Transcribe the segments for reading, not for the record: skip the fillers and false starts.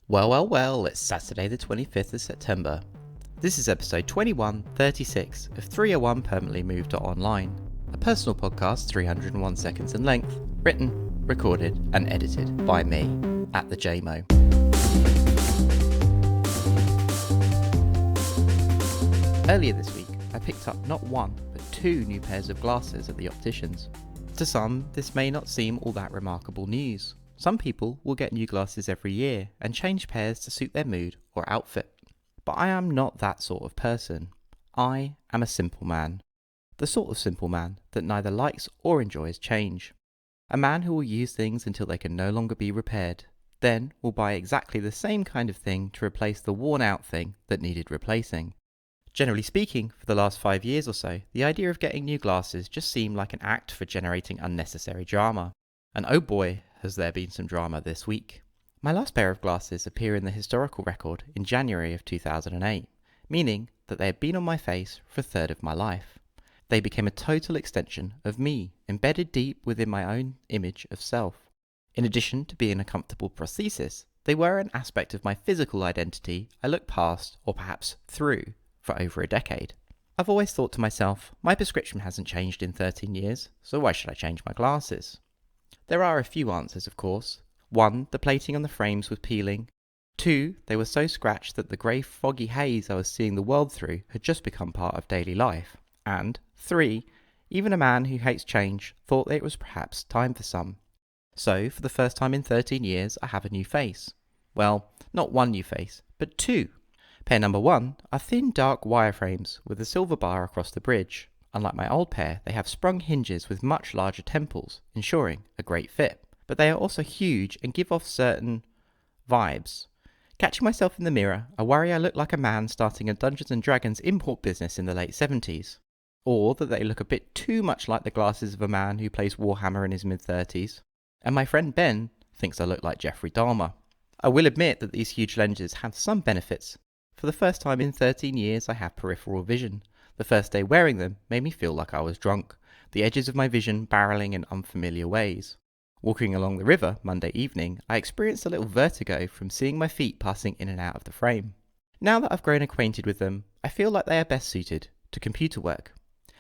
Well, it's Saturday the 25th of September. This is episode 2136 of 301 Permanently Moved Online, a personal podcast 301 seconds in length, written, recorded and edited by me, at the JMO. Earlier this week, I picked up not one, but two new pairs of glasses at the opticians. To some, this may not seem all that remarkable news. Some people will get new glasses every year and change pairs to suit their mood or outfit. But I am not that sort of person. I am a simple man. The sort of simple man that neither likes or enjoys change. A man who will use things until they can no longer be repaired, then will buy exactly the same kind of thing to replace the worn out thing that needed replacing. Generally speaking, for the last 5 years or so, the idea of getting new glasses just seemed like an act for generating unnecessary drama. And oh boy, has there been some drama this week. My last pair of glasses appear in the historical record in January of 2008, meaning that they had been on my face for a third of my life. They became a total extension of me, embedded deep within my own image of self. In addition to being a comfortable prosthesis, they were an aspect of my physical identity I looked past, or perhaps through, for over a decade. I've always thought to myself, my prescription hasn't changed in 13 years, so why should I change my glasses? There are a few answers, of course. 1, the plating on the frames was peeling. 2, they were so scratched that the grey foggy haze I was seeing the world through had just become part of daily life. And 3, even a man who hates change thought that it was perhaps time for some. So, for the first time in 13 years, I have a new face. Well, not one new face, but two. Pair number 1 are thin dark wireframes with a silver bar across the bridge. Unlike my old pair, they have sprung hinges with much larger temples, ensuring a great fit. But they are also huge and give off certain vibes. Catching myself in the mirror, I worry I look like a man starting a Dungeons & Dragons import business in the late 70s. Or that they look a bit too much like the glasses of a man who plays Warhammer in his mid-30s. And my friend Ben thinks I look like Jeffrey Dahmer. I will admit that these huge lenses have some benefits. For the first time in 13 years, I have peripheral vision. The first day wearing them made me feel like I was drunk, the edges of my vision barreling in unfamiliar ways. Walking along the river Monday evening, I experienced a little vertigo from seeing my feet passing in and out of the frame. Now that I've grown acquainted with them, I feel like they are best suited to computer work.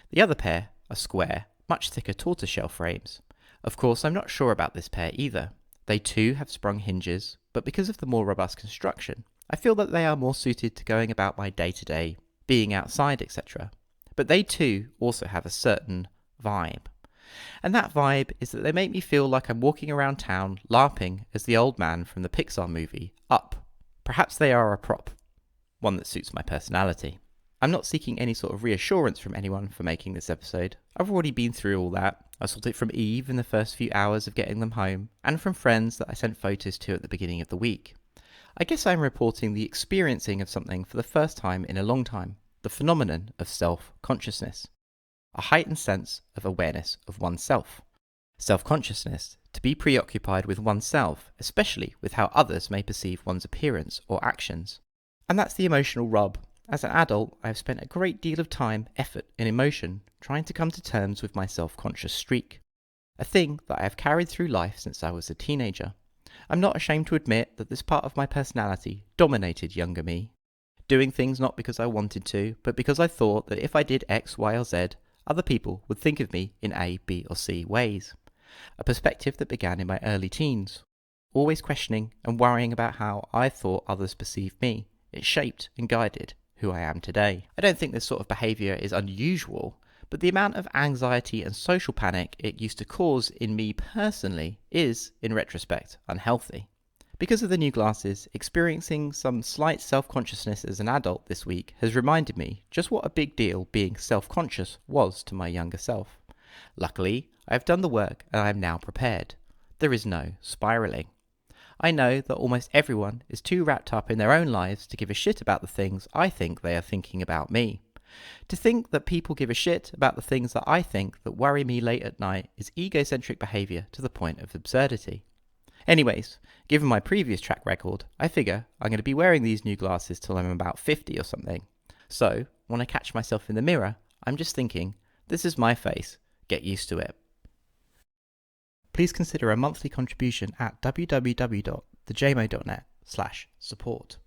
The other pair are square, much thicker tortoiseshell frames. Of course, I'm not sure about this pair either. They too have sprung hinges, but because of the more robust construction, I feel that they are more suited to going about my day-to-day, being outside, etc. But they too also have a certain vibe. And that vibe is that they make me feel like I'm walking around town LARPing as the old man from the Pixar movie, Up. Perhaps they are a prop, one that suits my personality. I'm not seeking any sort of reassurance from anyone for making this episode. I've already been through all that. I sought it from Eve in the first few hours of getting them home, and from friends that I sent photos to at the beginning of the week. I guess I'm reporting the experiencing of something for the first time in a long time, the phenomenon of self-consciousness. A heightened sense of awareness of oneself. Self-consciousness, to be preoccupied with oneself, especially with how others may perceive one's appearance or actions. And that's the emotional rub. As an adult, I have spent a great deal of time, effort and emotion trying to come to terms with my self-conscious streak. A thing that I have carried through life since I was a teenager. I'm not ashamed to admit that this part of my personality dominated younger me. Doing things not because I wanted to, but because I thought that if I did X, Y or Z, other people would think of me in A, B or C ways. A perspective that began in my early teens. Always questioning and worrying about how I thought others perceived me. It shaped and guided who I am today. I don't think this sort of behaviour is unusual, but the amount of anxiety and social panic it used to cause in me personally is, in retrospect, unhealthy. Because of the new glasses, experiencing some slight self-consciousness as an adult this week has reminded me just what a big deal being self-conscious was to my younger self. Luckily, I have done the work and I am now prepared. There is no spiralling. I know that almost everyone is too wrapped up in their own lives to give a shit about the things I think they are thinking about me. To think that people give a shit about the things that I think that worry me late at night is egocentric behaviour to the point of absurdity. Anyways, given my previous track record, I figure I'm going to be wearing these new glasses till I'm about 50 or something. So, when I catch myself in the mirror, I'm just thinking, this is my face, get used to it. Please consider a monthly contribution at www.thejmo.net podcast.co.uk/support.